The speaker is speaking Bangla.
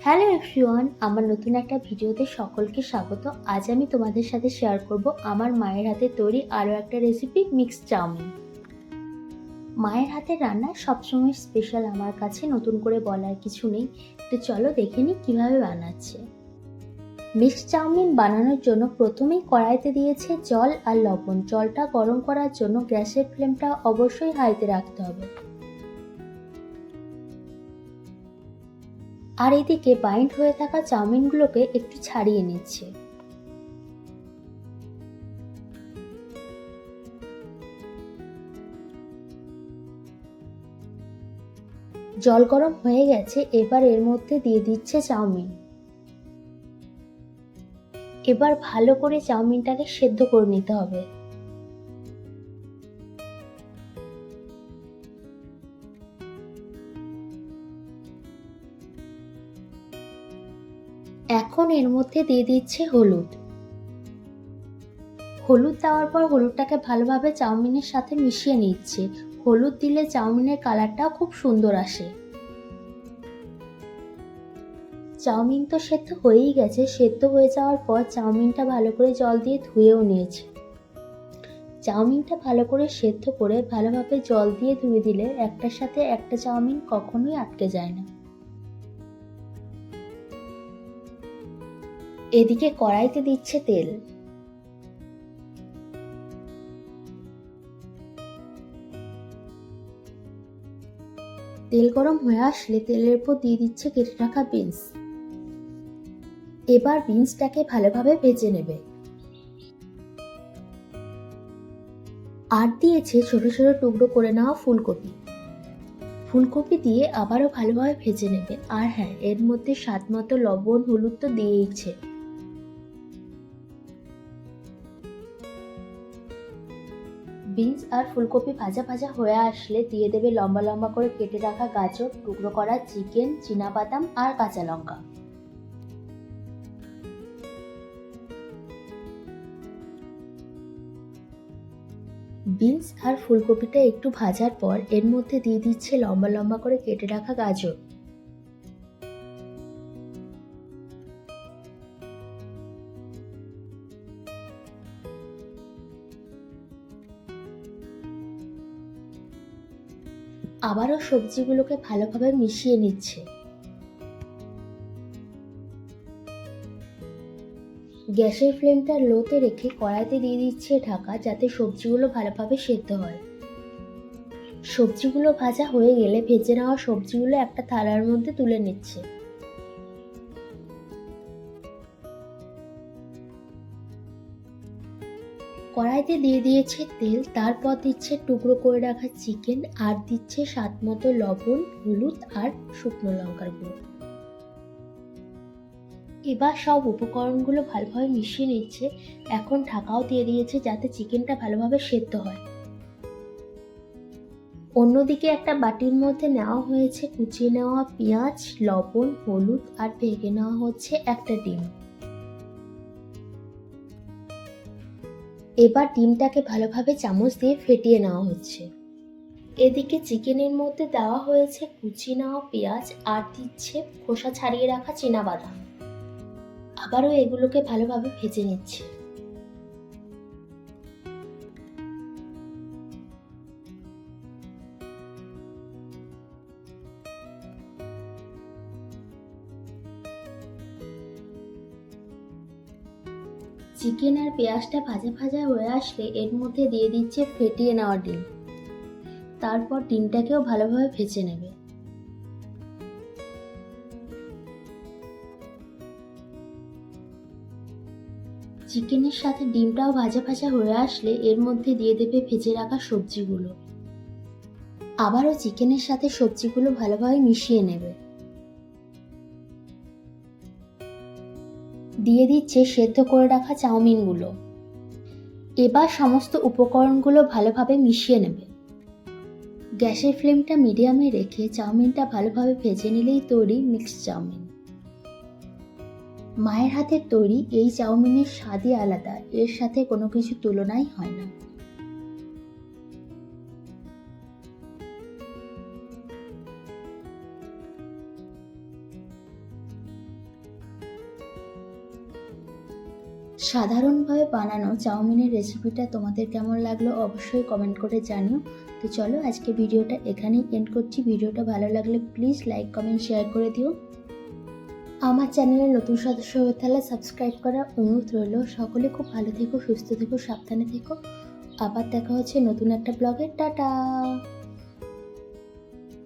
হ্যালো এভরিওয়ান, আমার নতুন একটা ভিডিওতে সকলকে স্বাগত। আজ আমি তোমাদের সাথে শেয়ার করব আমার মায়ের হাতে তৈরি আরও একটা রেসিপি, মিক্সড চাউমিন। মায়ের হাতের রান্না সবসময় স্পেশাল আমার কাছে, নতুন করে বলার কিছু নেই। তো চলো দেখে নিই কীভাবে বানাচ্ছে। মিক্সড চাউমিন বানানোর জন্য প্রথমেই কড়াইতে দিয়েছে জল আর লবণ। জলটা গরম করার জন্য গ্যাসের ফ্লেমটা অবশ্যই হাইতে রাখতে হবে। আর এদিকে বাইন্ড হয়ে থাকা চাউমিনগুলোকে একটু ছাড়িয়ে নিচ্ছে। জল গরম হয়ে গেছে, এবার এর মধ্যে দিয়ে দিচ্ছে চাউমিন। এবার ভালো করে চাউমিনটাকে সেদ্ধ করে নিতে হবে। এখন এর মধ্যে দিয়ে দিচ্ছে হলুদ। হলুদ দেওয়ার পর হলুদটাকে ভালোভাবে চাউমিনের সাথে মিশিয়ে নিচ্ছে। হলুদ দিলে চাউমিনের কালারটাও খুব সুন্দর আসে। চাউমিন তো সেদ্ধ হয়েই গেছে। সেদ্ধ হয়ে যাওয়ার পর চাউমিনটা ভালো করে জল দিয়ে ধুয়েও নিয়েছে। চাউমিনটা ভালো করে সেদ্ধ করে ভালোভাবে জল দিয়ে ধুয়ে দিলে একটার সাথে একটা চাউমিন কখনোই আটকে যায় না। এদিকে কড়াইতে দিচ্ছে তেল। তেল গরম হয়ে আসলে তেলের উপর দিয়ে দিচ্ছে কেটে রাখা বিনস। এবার বিনসটাকে ভালোভাবে ভেজে নেবে। আর দিয়েছে ছোট ছোট টুকরো করে নেওয়া ফুলকপি। ফুলকপি দিয়ে আবারও ভালোভাবে ভেজে নেবে। আর হ্যাঁ, এর মধ্যে স্বাদ মতো লবণ হলুদ তো দিয়েইছে। বিনস আর ফুলকপি ভাজা ভাজা হয়ে আসলে দিয়ে দেবে লম্বা লম্বা করে কেটে রাখা গাজর, টুকরো করা চিকেন, চীনাবাদাম আর কাঁচা লঙ্কা। বিনস আর ফুলকপিটা একটু ভাজার পর এর মধ্যে দিয়ে দিচ্ছে লম্বা লম্বা করে কেটে রাখা গাজর। আবারও সবজিগুলোকে ভালোভাবে মিশিয়ে নিচ্ছে। গ্যাসের ফ্লেমটা লোতে রেখে কড়াইতে দিয়ে দিচ্ছে ঢাকা, যাতে সবজিগুলো ভালোভাবে সেদ্ধ হয়। সবজিগুলো ভাজা হয়ে গেলে ভেজে নেওয়া সবজিগুলো একটা থালার মধ্যে তুলে নিচ্ছে। কড়াইতে দিয়ে দিয়েছে তেল, তারপর দিচ্ছে টুকরো করে রাখা চিকেন আর দিচ্ছে স্বাদ মতো লবণ, হলুদ আর শুকনো লঙ্কার গুঁড়ো। এবার সব উপকরণগুলো ভালোভাবে মিশিয়ে নিচ্ছে। এখন ঢাকাও দিয়ে দিয়েছে যাতে চিকেনটা ভালোভাবে সেদ্ধ হয়। অন্যদিকে একটা বাটির মধ্যে নেওয়া হয়েছে কুচিয়ে নেওয়া পেঁয়াজ, লবণ, হলুদ আর ভেঙে নেওয়া হচ্ছে একটা ডিম। এবার ডিমটাকে ভালোভাবে চামচ দিয়ে ফেটিয়ে নেওয়া হচ্ছে। এদিকে চিকেনের মধ্যে দেওয়া হয়েছে কুচিয়ে নেওয়া পেঁয়াজ আর দিচ্ছে খোসা ছাড়িয়ে রাখা চীনাবাদাম। আবারও এগুলোকে ভালোভাবে ভেজে নিচ্ছে। চিকেন আর পেঁয়াজটা ভাজা ভাজা হয়ে আসলে এর মধ্যে দিয়ে দিচ্ছে ফেটিয়ে নেওয়া ডিম। তারপর ডিমটাকেও ভালোভাবে ভেজে নেবে। চিকেনের সাথে ডিমটাও ভাজা ভাজা হয়ে আসলে এর মধ্যে দিয়ে দেবে ভেজে রাখা সবজিগুলো। আবারও চিকেনের সাথে সবজিগুলো ভালোভাবে মিশিয়ে নেবে। দিয়ে দিচ্ছে সেদ্ধ করে রাখা চাউমিনগুলো। এবার সমস্ত উপকরণগুলো ভালোভাবে মিশিয়ে নেবে। গ্যাসের ফ্লেমটা মিডিয়ামে রেখে চাউমিনটা ভালোভাবে ভেজে নিলেই তৈরি মিক্সড চাউমিন। মায়ের হাতের তৈরি এই চাউমিনের স্বাদই আলাদা, এর সাথে কোনো কিছু তুলনাই হয় না। সাধারণভাবে বানানো চাউমিনের রেসিপিটা তোমাদের কেমন লাগলো অবশ্যই কমেন্ট করে জানিও। তো চলো আজকে ভিডিওটা এখানেই এন্ড করছি। ভিডিওটা ভালো লাগলে প্লিজ লাইক কমেন্ট শেয়ার করে দিও। আমার চ্যানেলের নতুন সদস্য হয়ে থাকলে সাবস্ক্রাইব করার অনুরোধ রইল। সকলে খুব ভালো থেকো, সুস্থ থেকো, সাবধানে থেকো। আবার দেখা হচ্ছে নতুন একটা ব্লগে। টাটা।